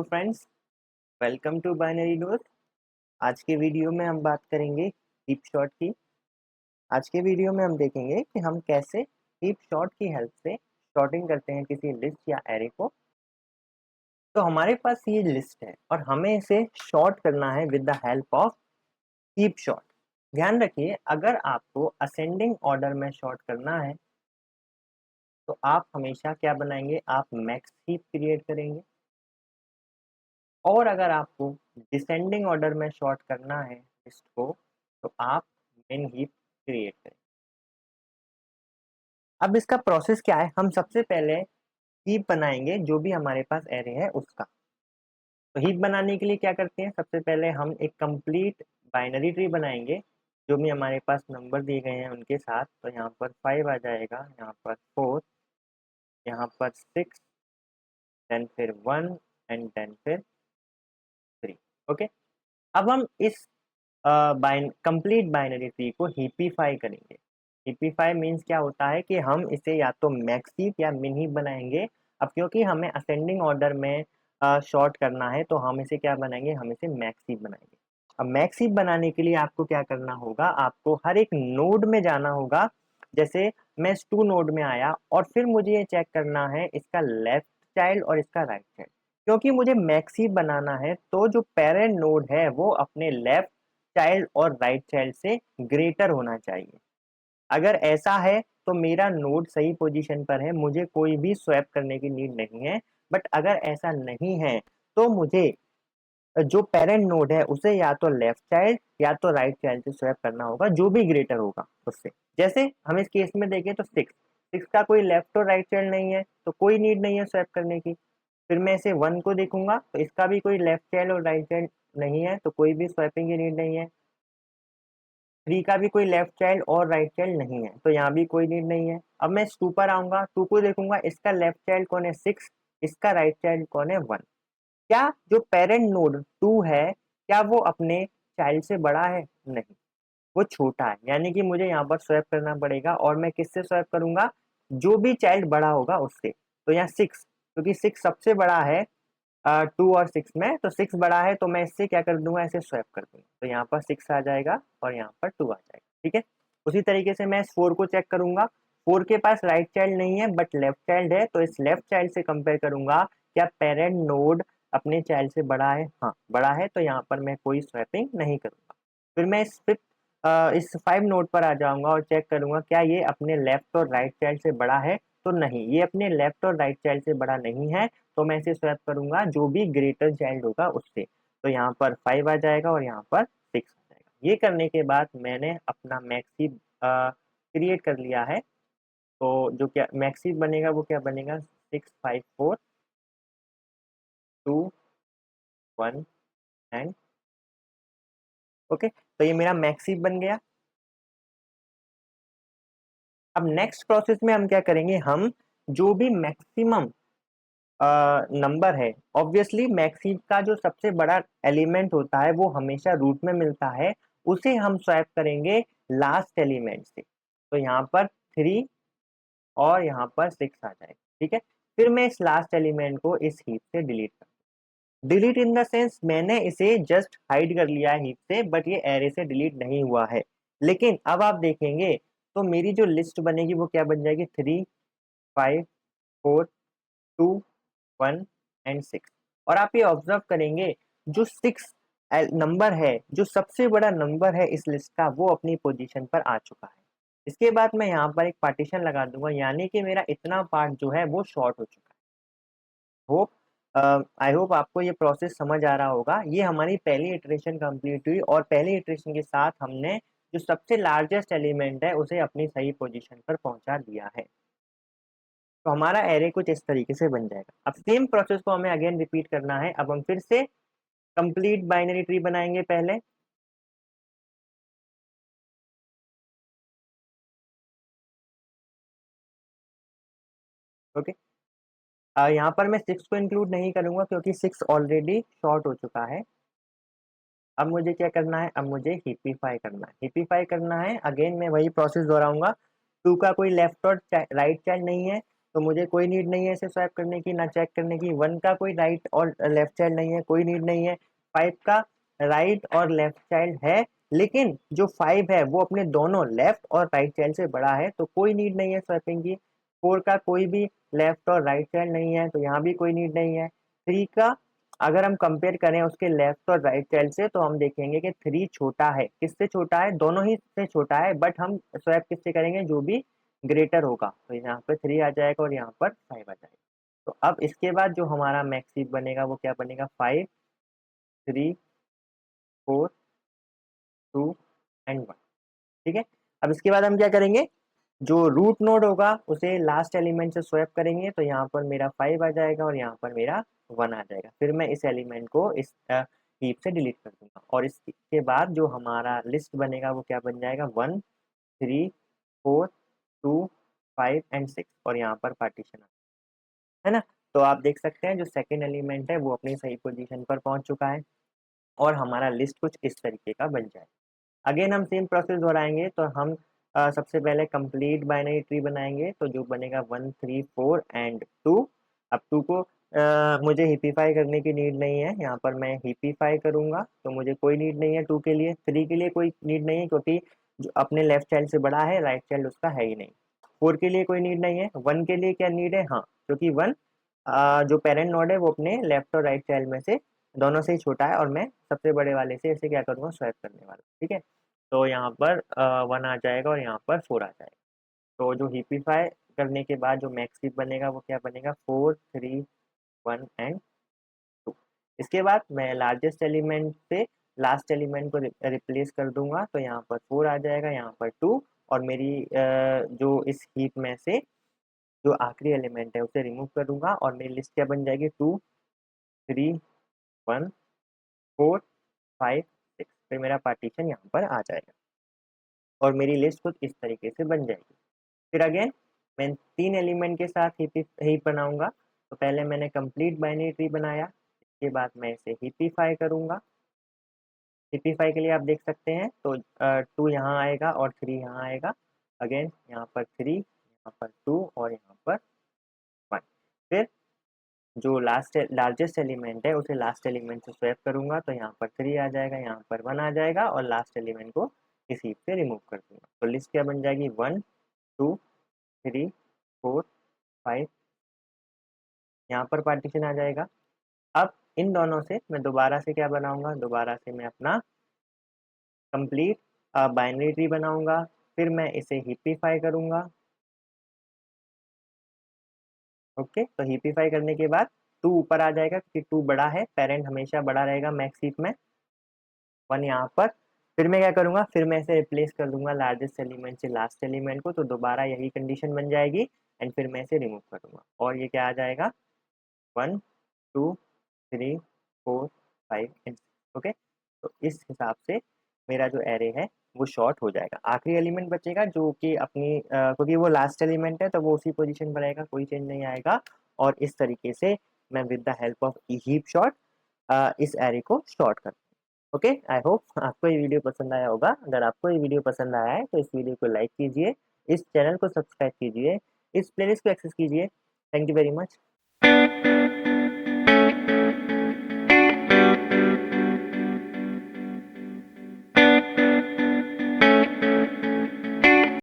Hello friends, welcome to Binary Dost. आज के video में हम बात करेंगे हीप शॉर्ट की। आज के वीडियो में हम देखेंगे कि हम कैसे हीप शॉर्ट की हेल्प से शॉर्टिंग करते हैं किसी लिस्ट या एरे को। तो हमारे पास ये लिस्ट है और हमें इसे शॉर्ट करना है with the help of heap short. ध्यान रखिए, अगर आपको असेंडिंग ऑर्डर में शॉर्ट करना है तो आप हमेशा क्या बनाएंगे, आप मैक्स हीप क्रिएट करेंगे। और अगर आपको डिसेंडिंग ऑर्डर में शॉर्ट करना है लिस्ट को तो आप मेन हीप क्रिएट करें। अब इसका प्रोसेस क्या है, हम सबसे पहले हीप बनाएंगे जो भी हमारे पास एरे है उसका। तो हीप बनाने के लिए क्या करते हैं, सबसे पहले हम एक कंप्लीट बाइनरी ट्री बनाएंगे जो भी हमारे पास नंबर दिए गए हैं उनके साथ। तो यहाँ पर 5 आ जाएगा, यहाँ पर 4, यहाँ पर 6, देन फिर 1 एंड देन फिर 3। ओके, अब हम इस कंप्लीट बाइनरी ट्री को हीपीफाई करेंगे। हीपीफाई मीन्स क्या होता है कि हम इसे या तो मैक्स हीप या मिन हीप बनाएंगे। अब क्योंकि हमें असेंडिंग ऑर्डर में शॉर्ट करना है तो हम इसे क्या बनाएंगे, हम इसे मैक्स हीप बनाएंगे। अब मैक्स हीप बनाने के लिए आपको क्या करना होगा, आपको हर एक नोड में जाना होगा। जैसे मैं इस 2 नोड में आया और फिर मुझे ये चेक करना है इसका लेफ्ट चाइल्ड और इसका राइट चाइल्ड। क्योंकि मुझे मैक्स हीप बनाना है तो जो पेरेंट नोड है वो अपने लेफ्ट चाइल्ड और राइट चाइल्ड से ग्रेटर होना चाहिए। अगर ऐसा है तो मेरा नोड सही पोजीशन पर है, मुझे कोई भी स्वैप करने की नीड नहीं है। बट अगर ऐसा नहीं है तो मुझे जो पेरेंट नोड है उसे या तो लेफ्ट चाइल्ड या तो राइट चाइल्ड से स्वैप करना होगा, जो भी ग्रेटर होगा उससे। जैसे हम इस केस में देखें तो 6 का कोई लेफ्ट और राइट चाइल्ड नहीं है तो कोई नीड नहीं है स्वैप करने की। फिर मैं इसे 1 को देखूंगा तो इसका भी कोई लेफ्ट चाइल्ड और राइट चाइल्ड नहीं है तो कोई भी स्वैपिंग की नीड नहीं है। 3 का भी कोई लेफ्ट चाइल्ड और राइट चाइल्ड नहीं है तो यहाँ भी कोई नीड नहीं है। अब मैं इस 2 पर आऊंगा, 2 को देखूंगा, इसका लेफ्ट चाइल्ड कौन है, 6, इसका राइट चाइल्ड कौन है, 1। क्या जो पेरेंट नोड 2 है क्या वो अपने चाइल्ड से बड़ा है? नहीं, वो छोटा है। यानी कि मुझे यहाँ पर स्वैप करना पड़ेगा और मैं किससे स्वैप करूंगा, जो भी चाइल्ड बड़ा होगा उससे। तो यहाँ 6, क्योंकि 6 सबसे बड़ा है 2 और 6 में, तो 6 बड़ा है तो मैं इससे क्या कर दूंगा, इसे स्वैप कर दूंगा। तो यहाँ पर 6 आ जाएगा और यहाँ पर 2 आ जाएगा। ठीक है, उसी तरीके से मैं इस 4 को चेक करूंगा। 4 के पास राइट चाइल्ड नहीं है बट लेफ्ट चाइल्ड है, तो इस लेफ्ट चाइल्ड से कंपेयर करूंगा क्या पेरेंट नोड अपने चाइल्ड से बड़ा है। हाँ बड़ा है, तो यहाँ पर मैं कोई स्वैपिंग नहीं करूंगा। फिर मैं इस 5 नोड पर आ जाऊंगा और चेक करूंगा क्या ये अपने लेफ्ट और राइट चाइल्ड से बड़ा है। तो नहीं, ये अपने लेफ्ट और राइट चाइल्ड से बड़ा नहीं है, तो मैं इसे स्वैप करूंगा जो भी ग्रेटर चाइल्ड होगा उससे। तो यहाँ पर 5 आ जाएगा और यहाँ पर 6 आ जाएगा। ये करने के बाद मैंने अपना मैक्सी क्रिएट कर लिया है। तो जो क्या मैक्सी बनेगा वो क्या बनेगा, 6 5 4 2 1 एंड ओके। तो ये मेरा मैक्सी बन गया। अब नेक्स्ट प्रोसेस में हम क्या करेंगे, हम जो भी मैक्सिमम नंबर है, ऑब्वियसली मैक्सिम का जो सबसे बड़ा एलिमेंट होता है वो हमेशा रूट में मिलता है, उसे हम स्वैप करेंगे लास्ट एलिमेंट से। तो यहाँ पर 3 और यहाँ पर 6 आ जाएगा। ठीक है, फिर मैं इस लास्ट एलिमेंट को इस हीप से डिलीट कर, डिलीट इन द सेंस मैंने इसे जस्ट हाइड कर लिया है हीप से, बट ये एरे से डिलीट नहीं हुआ है। लेकिन अब आप देखेंगे तो मेरी जो लिस्ट बनेगी वो क्या बन जाएगी, 3 5 4 2 1 एंड 6। और आप ये ऑब्जर्व करेंगे जो 6 नंबर है, जो सबसे बड़ा नंबर है इस लिस्ट का, वो अपनी पोजीशन पर आ चुका है। इसके बाद मैं यहाँ पर एक पार्टीशन लगा दूंगा, यानी कि मेरा इतना पार्ट जो है वो शॉर्ट हो चुका है। होप आई होप आपको ये प्रोसेस समझ आ रहा होगा। ये हमारी पहली इटरेशन कंप्लीट हुई और पहली इटरेशन के साथ हमने जो सबसे लार्जेस्ट एलिमेंट है उसे अपनी सही पोजीशन पर पहुंचा दिया है। तो हमारा एरे कुछ इस तरीके से बन जाएगा। अब सेम प्रोसेस को हमें अगेन रिपीट करना है। अब हम फिर से कंप्लीट बाइनरी ट्री बनाएंगे पहले। ओके, यहाँ पर मैं 6 को इंक्लूड नहीं करूंगा क्योंकि 6 ऑलरेडी शॉर्ट हो चुका है। अब मुझे क्या करना है, अब मुझे हिपिफाई करना है। हिपिफाई करना है, अगेन मैं वही प्रोसेस दोहराऊंगा। 2 का कोई लेफ्ट और राइट चाइल्ड नहीं है तो मुझे कोई नीड नहीं है इसे स्वैप करने की, ना चेक करने की। 1 का कोई राइट और लेफ्ट चाइल्ड नहीं है, कोई नीड नहीं है। 5 का राइट और लेफ्ट चाइल्ड है, लेकिन जो 5 है वो अपने दोनों लेफ्ट और राइट चाइल्ड से बड़ा है, तो कोई नीड नहीं है स्वैपिंग की। 4 का कोई भी लेफ्ट और राइट चाइल्ड नहीं है, तो यहाँ भी कोई नीड नहीं है। 3 का अगर हम कंपेयर करें उसके लेफ्ट और राइट चाइल्ड से, तो हम देखेंगे कि 3 छोटा है। किससे छोटा है? दोनों ही से छोटा है, बट हम स्वैप किससे करेंगे? जो भी ग्रेटर होगा। तो यहाँ पर 3 आ जाएगा और यहाँ पर 5 आ जाएगा। तो अब इसके बाद जो हमारा मैक्स हीप बनेगा वो क्या बनेगा? 5, 3, 4, 2 एंड 1। ठीक है। अब इसके बाद हम क्या करेंगे? जो रूट नोड होगा उसे लास्ट एलिमेंट से स्वैप करेंगे, तो यहाँ पर मेरा 5 आ जाएगा और यहाँ पर मेरा 1 आ जाएगा। फिर मैं इस एलिमेंट को इस हीप से डिलीट कर दूंगा, और इसके बाद जो हमारा लिस्ट बनेगा वो क्या बन जाएगा? 1, 3, 4, 2, 5 एंड 6, और यहाँ पर पार्टीशन है ना। तो आप देख सकते हैं जो सेकंड एलिमेंट है वो अपनी सही पोजीशन पर पहुंच चुका है, और हमारा लिस्ट कुछ इस तरीके का बन जाए। अगेन हम सेम प्रोसेस दोहराएंगे, तो हम सबसे पहले कंप्लीट बाइनरी ट्री बनाएंगे, तो जो बनेगा 1, 3, 4 एंड 2। अब 2 को मुझे हिपिफाई करने की नीड नहीं है, यहाँ पर मैं हिपिफाई करूंगा, तो मुझे कोई नीड नहीं है 2 के लिए। 3 के लिए कोई नीड नहीं है, क्योंकि जो अपने लेफ्ट चाइल्ड से बड़ा है, राइट चाइल्ड उसका है ही नहीं। 4 के लिए कोई नीड नहीं है। 1 के लिए क्या नीड है? हाँ, क्योंकि 1 जो पेरेंट नोड है वो अपने लेफ्ट और राइट चाइल्ड में से दोनों से ही छोटा है, और मैं सबसे बड़े वाले से इसे क्या करूँगा? स्वैप करने वाला। ठीक है। तो यहाँ पर 1 आ जाएगा और यहाँ पर 4 आ जाएगा। तो जो हिपिफाई करने के बाद जो मैक्स हीप बनेगा वो क्या बनेगा? 4, 3, 1 एंड 2। इसके बाद मैं लार्जेस्ट एलिमेंट से लास्ट एलिमेंट को रिप्लेस कर दूंगा, तो यहाँ पर 4 आ जाएगा, यहाँ पर 2, और मेरी जो इस हीप में से जो आखिरी एलिमेंट है उसे रिमूव कर दूंगा, और मेरी लिस्ट क्या बन जाएगी? 2, 3, 1, 4, 5, 6। फिर मेरा पार्टीशन यहाँ पर आ जाएगा, और मेरी लिस्ट कुछ इस तरीके से बन जाएगी। फिर अगेन मैं 3 एलिमेंट के साथ हीप बनाऊंगा। तो पहले मैंने कंप्लीट बाइनरी ट्री बनाया, इसके बाद मैं इसे हिपिफाई करूंगा। हिपिफाई के लिए आप देख सकते हैं, तो 2 यहाँ आएगा और 3 यहाँ आएगा। अगेन यहाँ पर 3, यहाँ पर 2 और यहाँ पर 1। फिर जो लार्जेस्ट एलिमेंट है उसे लास्ट एलिमेंट से स्वैप करूंगा, तो यहाँ पर 3 आ जाएगा, यहाँ पर 1 आ जाएगा, और लास्ट एलिमेंट को इस हीप से रिमूव कर दूंगा। तो लिस्ट क्या बन जाएगी? 1, 2, 3, 4, 5। यहाँ पर पार्टीशन आ जाएगा। अब इन दोनों से मैं दोबारा से क्या बनाऊंगा? दोबारा से मैं अपना कंप्लीट बाइनरी ट्री बनाऊंगा। फिर मैं इसे हिपिफाई करूंगा। ओके, तो हिपिफाई करने के बाद 2 ऊपर आ जाएगा, क्योंकि 2 बड़ा है, पेरेंट हमेशा बड़ा रहेगा मैक्स हीप में। 1 यहाँ पर। फिर मैं क्या करूंगा? फिर मैं इसे रिप्लेस कर दूंगा लार्जेस्ट एलिमेंट से लास्ट एलिमेंट को, तो दोबारा यही कंडीशन बन जाएगी, एंड फिर मैं इसे रिमूव कर दूंगा, और ये क्या आ जाएगा? 1, 2, 3, 4, 5 एंड 6। ओके, तो इस हिसाब से मेरा जो एरे है वो शॉर्ट हो जाएगा। आखिरी एलिमेंट बचेगा जो कि अपनी क्योंकि वो लास्ट एलिमेंट है, तो वो उसी पोजीशन पर रहेगा, कोई चेंज नहीं आएगा। और इस तरीके से मैं with the help of heap short इस एरे को शॉर्ट कर। ओके, आई होप आपको ये वीडियो पसंद आया होगा। अगर आपको ये वीडियो पसंद आया है तो इस वीडियो को लाइक कीजिए, इस चैनल को सब्सक्राइब कीजिए, इस प्लेलिस्ट को एक्सेस कीजिए। Thank you very much.